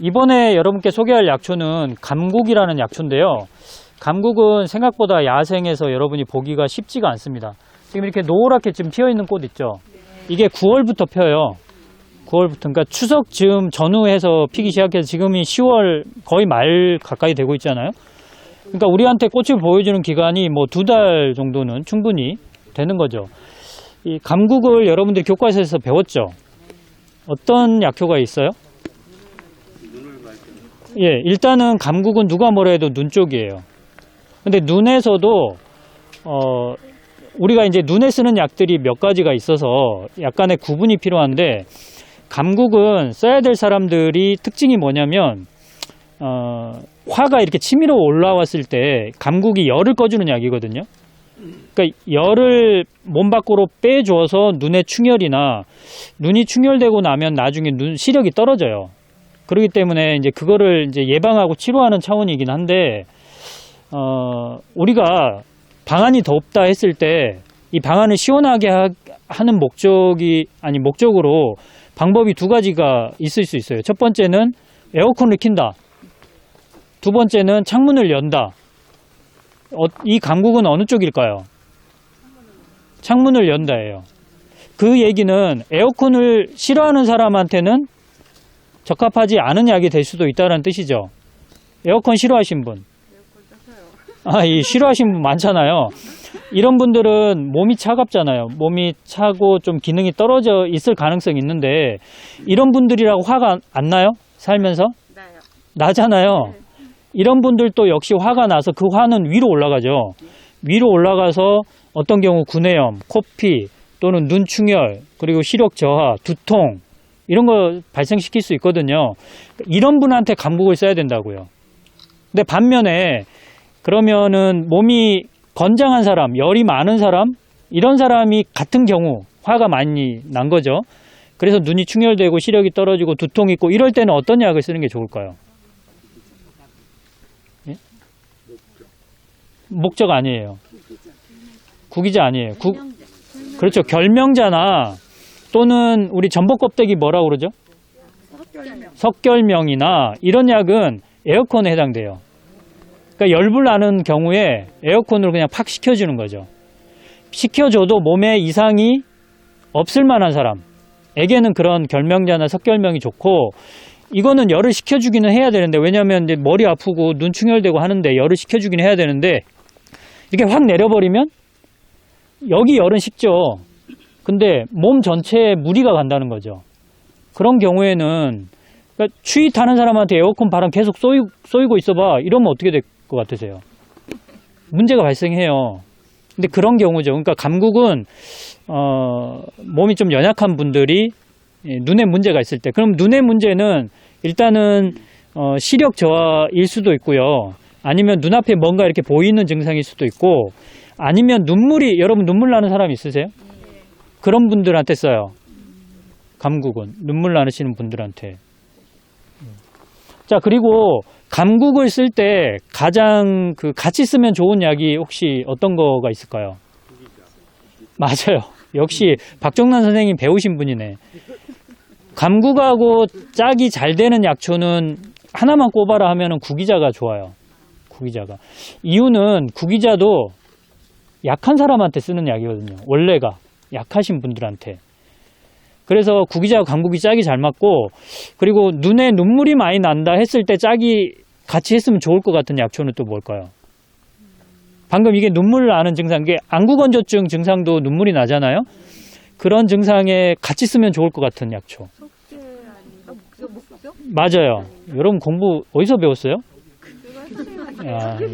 이번에 여러분께 소개할 약초는 감국이라는 약초인데요. 감국은 생각보다 야생에서 여러분이 보기가 쉽지가 않습니다. 지금 이렇게 노랗게 지금 피어 있는 꽃 있죠. 이게 9월부터 펴요. 9월부터, 그러니까 추석 즈음 전후해서 피기 시작해서 지금이 10월 거의 말 가까이 되고 있잖아요. 그러니까 우리한테 꽃을 보여주는 기간이 뭐 2달 정도는 충분히 되는 거죠. 이 감국을 여러분들이 교과서에서 배웠죠. 어떤 약효가 있어요? 예, 일단은 감국은 누가 뭐라 해도 눈 쪽이에요. 근데 눈에서도 우리가 이제 눈에 쓰는 약들이 몇 가지가 있어서 약간의 구분이 필요한데, 감국은 써야 될 사람들이 특징이 뭐냐면 화가 이렇게 치밀어 올라왔을 때 감국이 열을 꺼주는 약이거든요. 그러니까 열을 몸 밖으로 빼줘서 눈의 충혈이나 눈이 충혈되고 나면 나중에 눈 시력이 떨어져요. 그렇기 때문에 이제 그거를 이제 예방하고 치료하는 차원이긴 한데, 우리가 방안이 덥다 했을 때 이 방안을 시원하게 하는 목적으로 방법이 2가지가 있을 수 있어요. 첫 번째는 에어컨을 킨다. 두 번째는 창문을 연다. 이 감국은 어느 쪽일까요? 창문을 연다예요. 그 얘기는 에어컨을 싫어하는 사람한테는 적합하지 않은 약이 될 수도 있다는 뜻이죠. 에어컨 싫어하신 분? 이 싫어하시는 분 많잖아요. 이런 분들은 몸이 차갑잖아요. 몸이 차고 좀 기능이 떨어져 있을 가능성이 있는데, 이런 분들이라고 화가 안 나요? 살면서? 나요. 나잖아요. 네. 이런 분들도 역시 화가 나서 그 화는 위로 올라가죠. 위로 올라가서 어떤 경우 구내염, 코피 또는 눈충혈, 그리고 시력 저하, 두통 이런 거 발생시킬 수 있거든요. 이런 분한테 감국을 써야 된다고요. 근데 반면에 그러면은 몸이 건장한 사람, 열이 많은 사람, 이런 사람이 같은 경우 화가 많이 난 거죠. 그래서 눈이 충혈되고 시력이 떨어지고 두통이 있고 이럴 때는 어떤 약을 쓰는 게 좋을까요? 예? 목적 아니에요. 구기자 아니에요. 그렇죠. 결명자나 또는 우리 전복 껍데기 뭐라고 그러죠? 석결명이나 이런 약은 에어컨에 해당돼요. 그러니까 열불 나는 경우에 에어컨으로 그냥 팍 식혀주는 거죠. 식혀줘도 몸에 이상이 없을 만한 사람에게는 그런 결명자나 석결명이 좋고, 이거는 열을 식혀주기는 해야 되는데, 왜냐하면 이제 머리 아프고 눈 충혈되고 하는데 열을 식혀주기는 해야 되는데, 이렇게 확 내려버리면 여기 열은 식죠. 근데 몸 전체에 무리가 간다는 거죠. 그런 경우에는 그러니까 추위 타는 사람한테 에어컨 바람 계속 쏘이고 있어봐, 이러면 어떻게 될 것 같으세요? 문제가 발생해요. 근데 그런 경우죠. 그러니까 감국은 몸이 좀 연약한 분들이 눈에 문제가 있을 때, 그럼 눈의 문제는 일단은 시력 저하일 수도 있고요. 아니면 눈앞에 뭔가 이렇게 보이는 증상일 수도 있고, 아니면 여러분 눈물 나는 사람 있으세요? 그런 분들한테 써요. 감국은 눈물 나시는 분들한테. 자, 그리고 감국을 쓸 때 가장 같이 쓰면 좋은 약이 혹시 어떤 거가 있을까요? 맞아요. 역시 박정란 선생님 배우신 분이네. 감국하고 짝이 잘 되는 약초는 하나만 꼽아라 하면은 구기자가 좋아요. 구기자가. 이유는 구기자도 약한 사람한테 쓰는 약이거든요. 원래가 약하신 분들한테. 그래서 구기자와 감국이 짝이 잘 맞고, 그리고 눈에 눈물이 많이 난다 했을 때 짝이 같이 했으면 좋을 것 같은 약초는 또 뭘까요? 방금 이게 눈물 나는 증상, 이게 안구건조증 증상도 눈물이 나잖아요. 그런 증상에 같이 쓰면 좋을 것 같은 약초. 맞아요. 여러분 공부 어디서 배웠어요? 아, 예.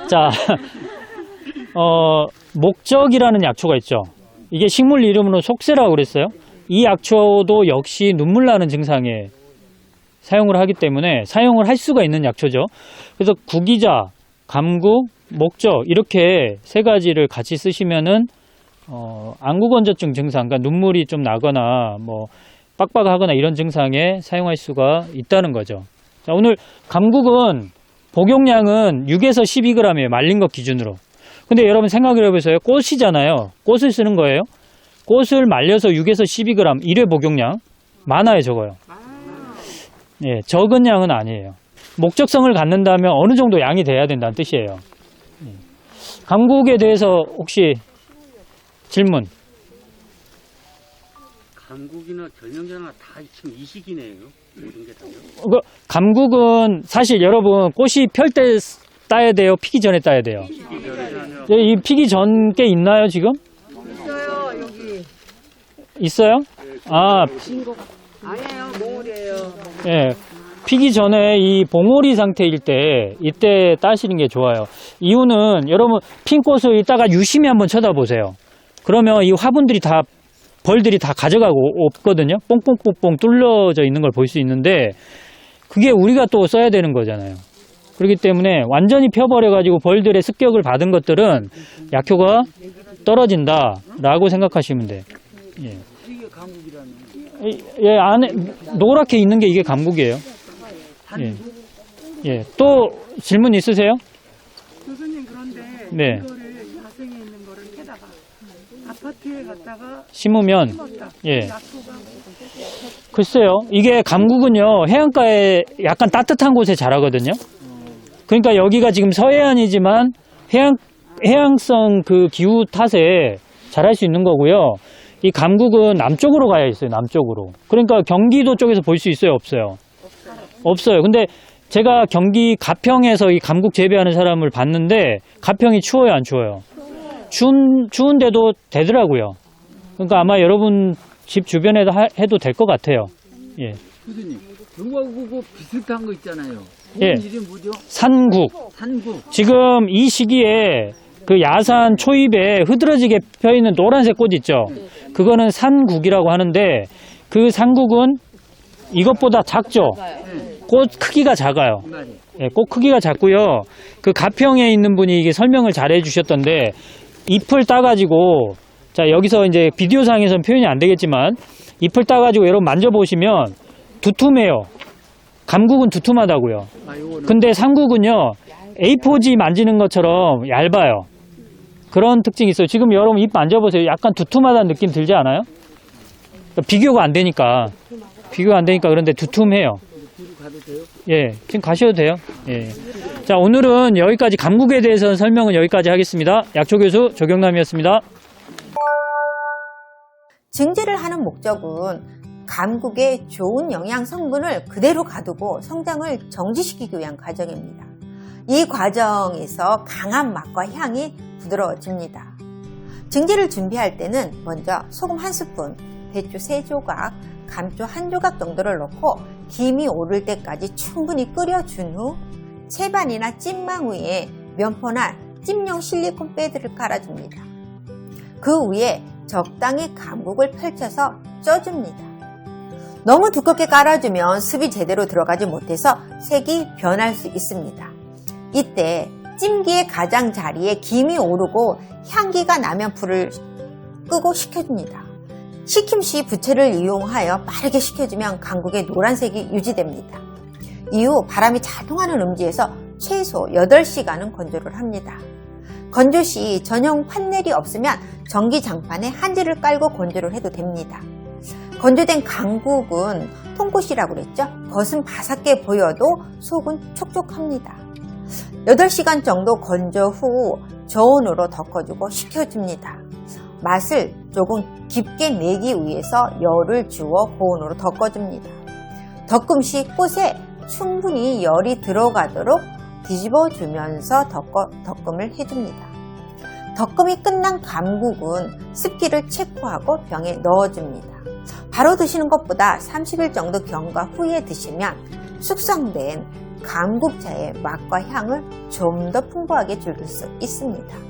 자, 목적이라는 약초가 있죠. 이게 식물 이름으로 속세라고 그랬어요. 이 약초도 역시 눈물 나는 증상에 사용을 하기 때문에 사용을 할 수가 있는 약초죠. 그래서 구기자, 감국, 목적 이렇게 3가지를 같이 쓰시면은 안구건조증 증상, 그러니까 눈물이 좀 나거나 뭐 빡빡하거나 이런 증상에 사용할 수가 있다는 거죠. 자, 오늘 감국은 복용량은 6에서 12g이에요. 말린 것 기준으로. 근데 여러분 생각을 해보세요. 꽃이잖아요. 꽃을 쓰는 거예요. 꽃을 말려서 6에서 12g 1회 복용량. 많아요, 적어요. 예, 적은 양은 아니에요. 목적성을 갖는다면 어느 정도 양이 돼야 된다는 뜻이에요. 예. 감국에 대해서 혹시 질문? 감국이나 결명자나 다 지금 이 시기네요. 모든 게 다요. 감국은 사실 여러분 꽃이 펼 때 따야 돼요? 피기 전에 따야 돼요? 예, 이 피기 전 게 있나요, 지금? 있어요, 여기. 있어요? 아, 아니에요, 몽울이에요. 예. 피기 전에 이 봉오리 상태일 때 이때 따시는 게 좋아요. 이유는 여러분 핀 꽃을 이따가 유심히 한번 쳐다보세요. 그러면 이 화분들이 다 벌들이 다 가져가고 없거든요. 뽕뽕뽕뽕 뚫려져 있는 걸 볼 수 있는데 그게 우리가 또 써야 되는 거잖아요. 그렇기 때문에 완전히 펴버려 가지고 벌들의 습격을 받은 것들은 약효가 떨어진다라고 생각하시면 돼요. 예. 이게 감국이라는. 예, 안에 노랗게 있는 게 이게 감국이에요. 예. 예. 또 질문 있으세요? 교수님, 그런데 네. 이거를 야생에 있는 거를 캐다가 아파트에 갔다가 심으면 심었다. 예. 약효가 글쎄요. 이게 감국은요. 해안가에 약간 따뜻한 곳에 자라거든요. 그러니까 여기가 지금 서해안이지만 해양성 그 기후 탓에 자랄 수 있는 거고요. 이 감국은 남쪽으로 가야 있어요. 남쪽으로. 그러니까 경기도 쪽에서 볼 수 있어요? 없어요? 없어요. 근데 제가 경기 가평에서 이 감국 재배하는 사람을 봤는데 가평이 추워요? 안 추워요? 추운데도 되더라고요. 그러니까 아마 여러분 집 주변에도 해도 될 것 같아요. 예. 교수님, 요거하고 비슷한 거 있잖아요. 예. 이름 뭐죠? 산국. 산국. 지금 이 시기에 그 야산 초입에 흐드러지게 펴있는 노란색 꽃 있죠? 그거는 산국이라고 하는데 그 산국은 이것보다 작죠? 꽃 크기가 작아요. 이 말이. 예, 꽃 크기가 작고요. 그 가평에 있는 분이 이게 설명을 잘 해주셨던데 잎을 따가지고 자 여기서 이제 비디오상에서는 표현이 안 되겠지만 잎을 따가지고 여러분 만져보시면 두툼해요. 감국은 두툼하다고요. 아, 요거는. 근데 상국은요 A4지 만지는 것처럼 얇아요. 그런 특징이 있어요. 지금 여러분 잎 만져보세요. 약간 두툼하다는 느낌 들지 않아요? 그러니까 비교가 안 되니까. 그런데 두툼해요. 뒤로 가도 돼요? 예, 지금 가셔도 돼요. 예. 자, 오늘은 여기까지 감국에 대해서 설명은 여기까지 하겠습니다. 약초 교수 조경남이었습니다. 증제를 하는 목적은 감국의 좋은 영양 성분을 그대로 가두고 성장을 정지시키기 위한 과정입니다. 이 과정에서 강한 맛과 향이 부드러워집니다. 증제를 준비할 때는 먼저 소금 1스푼, 배추 3조각, 감초 1조각 정도를 넣고 김이 오를 때까지 충분히 끓여준 후 채반이나 찐망 위에 면포나 찜용 실리콘 패드를 깔아줍니다. 그 위에 적당히 감국을 펼쳐서 쪄줍니다. 너무 두껍게 깔아주면 습이 제대로 들어가지 못해서 색이 변할 수 있습니다. 이때 찜기의 가장자리에 김이 오르고 향기가 나면 불을 끄고 식혀줍니다. 식힘 시 부채를 이용하여 빠르게 식혀주면 감국의 노란색이 유지됩니다. 이후 바람이 잘 통하는 음지에서 최소 8시간은 건조를 합니다. 건조 시 전용 판넬이 없으면 전기장판에 한지를 깔고 건조를 해도 됩니다. 건조된 감국은 통꽃이라고 그랬죠? 겉은 바삭해 보여도 속은 촉촉합니다. 8시간 정도 건조 후 저온으로 덮어주고 식혀줍니다. 맛을 조금 깊게 내기 위해서 열을 주어 고온으로 덮어줍니다. 덮음 시 꽃에 충분히 열이 들어가도록 뒤집어주면서 덮음을 해줍니다. 덮음이 끝난 감국은 습기를 체포하고 병에 넣어줍니다. 바로 드시는 것보다 30일 정도 경과 후에 드시면 숙성된 감국차의 맛과 향을 좀 더 풍부하게 즐길 수 있습니다.